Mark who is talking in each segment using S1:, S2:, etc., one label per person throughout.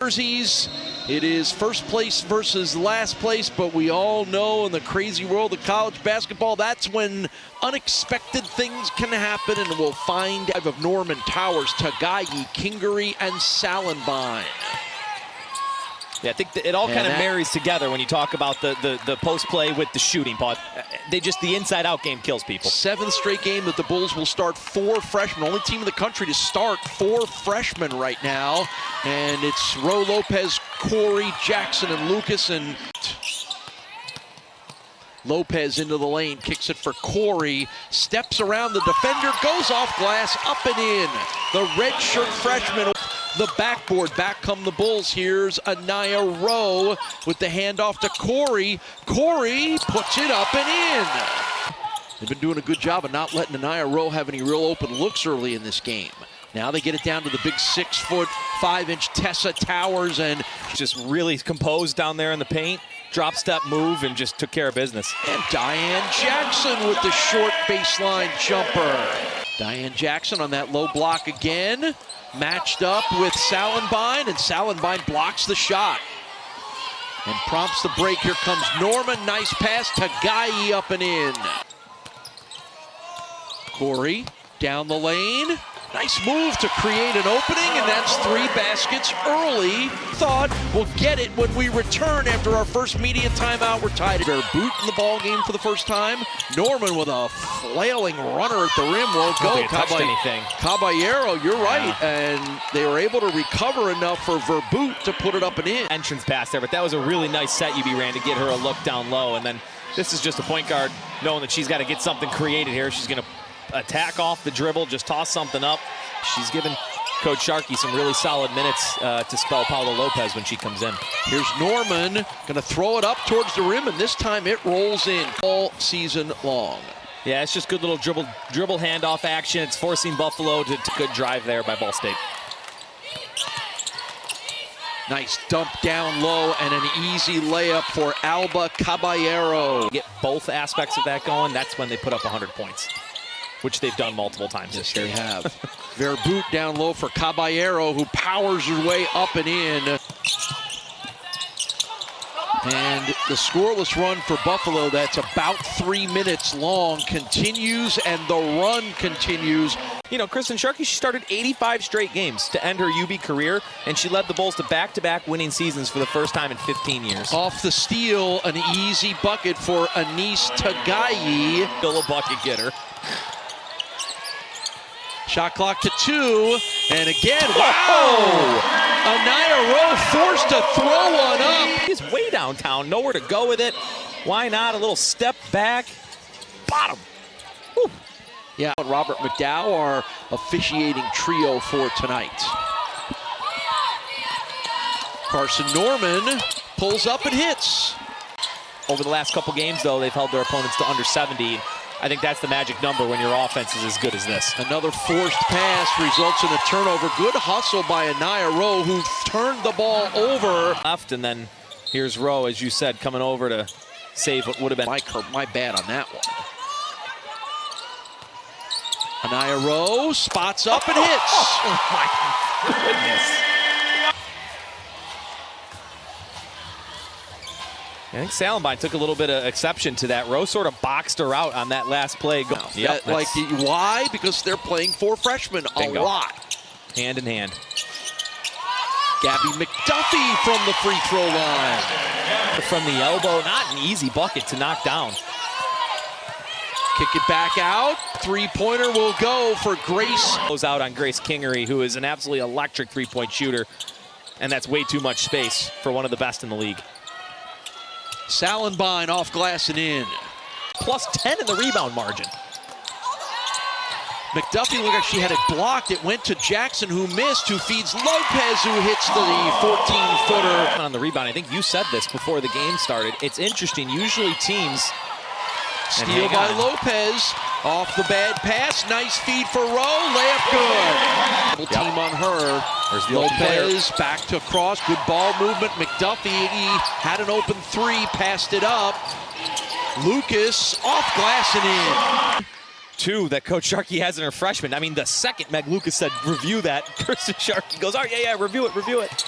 S1: Jerseys. It is first place versus last place, but we all know in the crazy world of college basketball, that's when unexpected things can happen, and we'll find out of Norman, Towers, Tagayi, Kingery, and Salenbine.
S2: Yeah, I think it all kind of marries together when you talk about the post play with the shooting, Paul. The inside-out game kills people.
S1: Seventh straight game that the Bulls will start four freshmen. Only team in the country to start four freshmen right now. And it's Roe Lopez, Corey, Jackson, and Lucas. And Lopez into the lane, kicks it for Corey, steps around the defender, goes off glass, up and in. The redshirt freshman, the backboard, back come the Bulls. Here's Anaya Rowe with the handoff to Corey. Corey puts it up and in. They've been doing a good job of not letting Anaya Rowe have any real open looks early in this game. Now they get it down to the big 6'5" Tessa Towers, and
S2: just really composed down there in the paint. Drop step move and just took care of business.
S1: And Diane Jackson with the short baseline jumper. Diane Jackson on that low block again. Matched up with Salenbine, and Salenbine blocks the shot. And prompts the break. Here comes Norman. Nice pass. Tagayi up and in. Corey down the lane. Nice move to create an opening, and that's three baskets early. Thought we'll get it when we return after our first media timeout. We're tied. Verboot in the ball game for the first time. Norman with a flailing runner at the rim. Won't go. Caballero, you're right. And they were able to recover enough for Verboot to put it up and in.
S2: Entrance pass there, but that was a really nice set UB ran to get her a look down low. And then this is just a point guard knowing that she's got to get something created here. She's going to attack off the dribble, just toss something up. She's given Coach Sharkey some really solid minutes to spell Paula Lopez when she comes in.
S1: Here's Norman, gonna throw it up towards the rim, and this time it rolls in all season long.
S2: Yeah, it's just good little dribble handoff action. It's forcing Buffalo to good drive there by Ball State.
S1: Nice dump down low and an easy layup for Alba Caballero.
S2: Get both aspects of that going, that's when they put up 100 points. Which they've done multiple times this year.
S1: They have. Verboot down low for Caballero, who powers her way up and in. And the scoreless run for Buffalo, that's about 3 minutes long, continues, and the run continues.
S2: You know, Kristen Sharkey, she started 85 straight games to end her UB career, and she led the Bulls to back-to-back winning seasons for the first time in 15 years.
S1: Off the steal, an easy bucket for Anise Tagayi.
S2: Still a bucket getter.
S1: Shot clock to 2, and again, wow! Anaya Rowe forced to throw one up.
S2: He's way downtown, nowhere to go with it. Why not? A little step back, bottom. Whew.
S1: Yeah, Robert McDowell, our officiating trio for tonight. Carson Norman pulls up and hits.
S2: Over the last couple games, though, they've held their opponents to under 70. I think that's the magic number when your offense is as good as this.
S1: Another forced pass results in a turnover. Good hustle by Anaya Rowe, who turned the ball over.
S2: Left, and then here's Rowe, as you said, coming over to save what would have been.
S1: My bad on that one. Anaya Rowe spots up and hits.
S2: Oh my goodness. I think Salenbine took a little bit of exception to that. Rowe sort of boxed her out on that last play.
S1: Yep, why? Because they're playing four freshmen a lot.
S2: Hand in hand.
S1: Gabby McDuffie from the free throw line.
S2: From the elbow, not an easy bucket to knock down.
S1: Kick it back out. Three-pointer will go for Grace.
S2: Goes out on Grace Kingery, who is an absolutely electric three-point shooter. And that's way too much space for one of the best in the league.
S1: Salenbine off glass and in.
S2: Plus 10 in the rebound margin.
S1: McDuffie looked like she had it blocked. It went to Jackson, who missed, who feeds Lopez, who hits the 14-footer.
S2: On the rebound, I think you said this before the game started. It's interesting. Usually teams...
S1: Steal by Lopez. Off the bad pass. Nice feed for Rowe. Layup good. Double team on her.
S2: There's the
S1: Lopez back to cross. Good ball movement. McDuffie had an open three. Passed it up. Lucas off glass and in.
S2: 2 that Coach Sharkey has in her freshman. I mean, the second Meg Lucas said, review that, Kirsten Sharkey goes, oh, yeah, review it.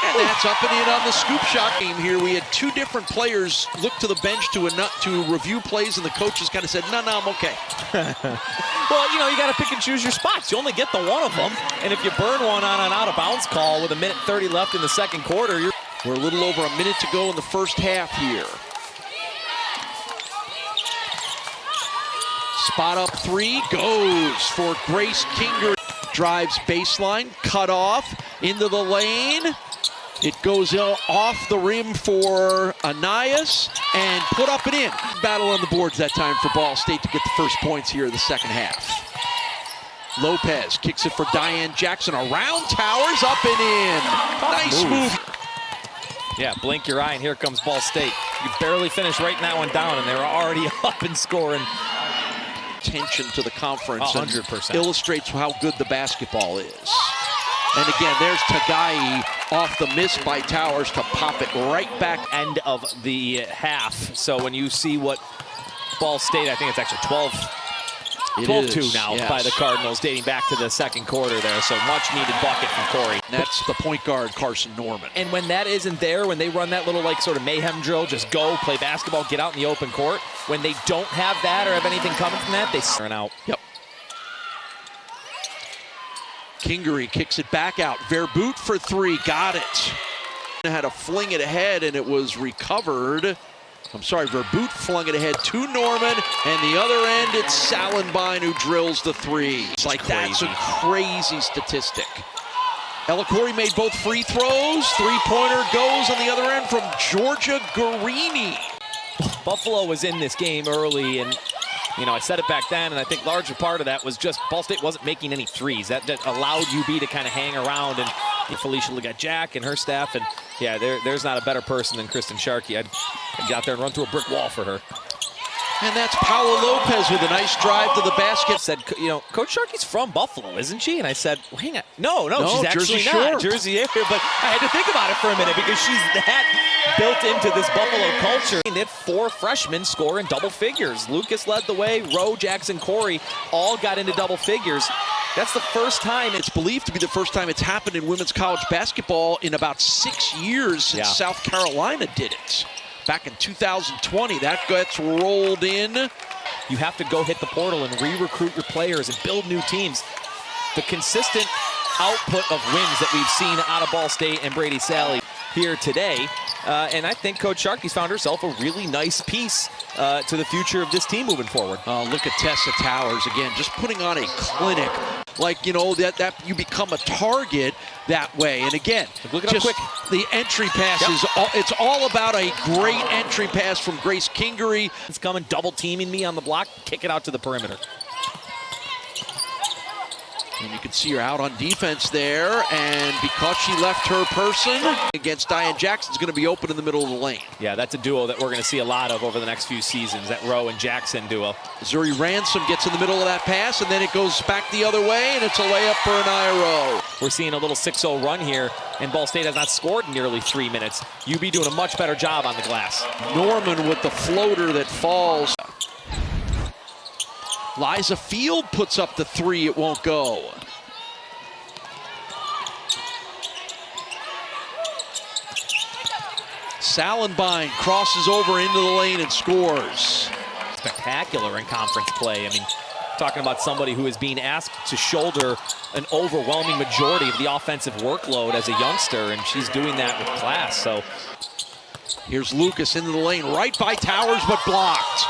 S1: And that's up and in on the scoop shot game here. We had two different players look to the bench to review plays, and the coaches kind of said, no, I'm okay.
S2: Well, you got to pick and choose your spots. You only get the one of them. And if you burn one on an out-of-bounds call with 1:30 left in the second quarter,
S1: we're a little over a minute to go in the first half here. Spot up three, goes for Grace Kinger. Drives baseline, cut off, into the lane. It goes off the rim for Anais and put up and in. Battle on the boards that time for Ball State to get the first points here in the second half. Lopez kicks it for Diane Jackson around Towers, up and in. Nice move.
S2: Yeah, blink your eye and here comes Ball State. You barely finished writing that one down and they were already up and scoring.
S1: Attention to the conference
S2: 100%.
S1: Illustrates how good the basketball is. And again, there's Tagai off the miss by Towers to pop it right back.
S2: End of the half. So when you see what Ball State, I think it's actually 12-2 now by the Cardinals, dating back to the second quarter there. So much needed bucket from Corey.
S1: That's the point guard, Carson Norman.
S2: And when that isn't there, when they run that little sort of mayhem drill, just go, play basketball, get out in the open court. When they don't have that or have anything coming from that, they run out.
S1: Yep. Kingery kicks it back out. Verboot for three, got it. Had to fling it ahead and it was recovered. I'm sorry, Verboot flung it ahead to Norman, and the other end, it's Salenbine who drills the three. It's like, that's a crazy statistic. Ella Corey made both free throws. Three-pointer goes on the other end from Georgia Guarini.
S2: Buffalo was in this game early, and I said it back then, and I think larger part of that was just Ball State wasn't making any threes. That allowed UB to kind of hang around, and Felicia got Jack and her staff, and yeah, there's not a better person than Kristen Sharkey. I'd get out there and run through a brick wall for her.
S1: And that's Paola Lopez with a nice drive to the basket.
S2: Said, Coach Sharkey's from Buffalo, isn't she? And I said, well, hang on. No, she's actually not. Jersey area, but I had to think about it for a minute because she's that built into this Buffalo culture. They had 4 freshmen score in double figures. Lucas led the way. Rowe, Jackson, Corey all got into double figures. That's the first time.
S1: It's believed to be the first time it's happened in women's college basketball in about 6 years since South Carolina did it. Back in 2020, that gets rolled in.
S2: You have to go hit the portal and re-recruit your players and build new teams. The consistent output of wins that we've seen out of Ball State and Brady Sally here today. And I think Coach Sharkey's found herself a really nice piece to the future of this team moving forward.
S1: Look at Tessa Towers again, just putting on a clinic. Like, that you become a target that way. And again,
S2: look at how quick
S1: the entry pass is. It's all about a great entry pass from Grace Kingery.
S2: It's coming, double teaming me on the block, kick it out to the perimeter.
S1: And you can see her out on defense there, and because she left her person against Diane Jackson's going to be open in the middle of the lane.
S2: Yeah, that's a duo that we're going to see a lot of over the next few seasons, that Rowe and Jackson duo.
S1: Missouri Ransom gets in the middle of that pass, and then it goes back the other way, and it's a layup for Anaya Rowe.
S2: We're seeing a little 6-0 run here, and Ball State has not scored in nearly 3 minutes. UB doing a much better job on the glass.
S1: Norman with the floater that falls. Liza Field puts up the three, it won't go. Salenbine crosses over into the lane and scores.
S2: Spectacular in conference play. I mean, talking about somebody who is being asked to shoulder an overwhelming majority of the offensive workload as a youngster, and she's doing that with class. So
S1: here's Lucas into the lane, right by Towers, but blocked.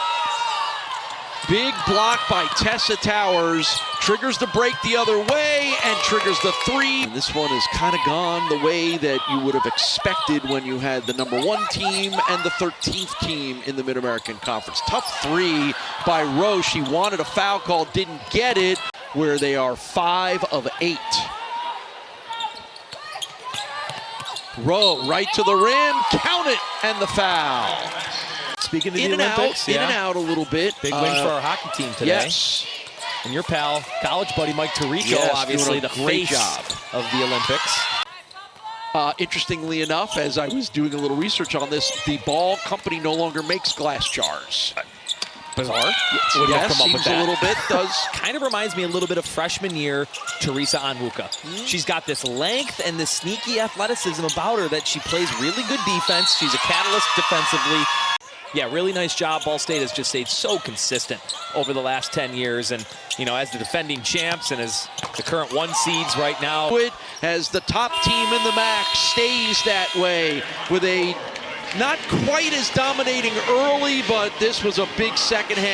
S1: Big block by Tessa Towers, triggers the break the other way and triggers the three. And this one has kind of gone the way that you would have expected when you had the #1 team and the 13th team in the Mid-American Conference. Tough three by Rowe. She wanted a foul call, didn't get it, where they are 5 of 8. Rowe right to the rim, count it, and the foul.
S2: Speaking of the Olympics,
S1: in and out a little bit.
S2: Big win for our hockey team today.
S1: Yes.
S2: And your pal, college buddy Mike Tirico, obviously the face of the Olympics.
S1: Interestingly enough, as I was doing a little research on this, the Ball Company no longer makes glass jars.
S2: Bizarre.
S1: Yes, seems a little bit. Does
S2: kind of reminds me a little bit of freshman year Teresa Onwuka. She's got this length and this sneaky athleticism about her that she plays really good defense. She's a catalyst defensively. Yeah, really nice job. Ball State has just stayed so consistent over the last 10 years. And, you know, as the defending champs and as the current 1 seeds right now.
S1: As the top team in the MAC stays that way with a not quite as dominating early, but this was a big second half.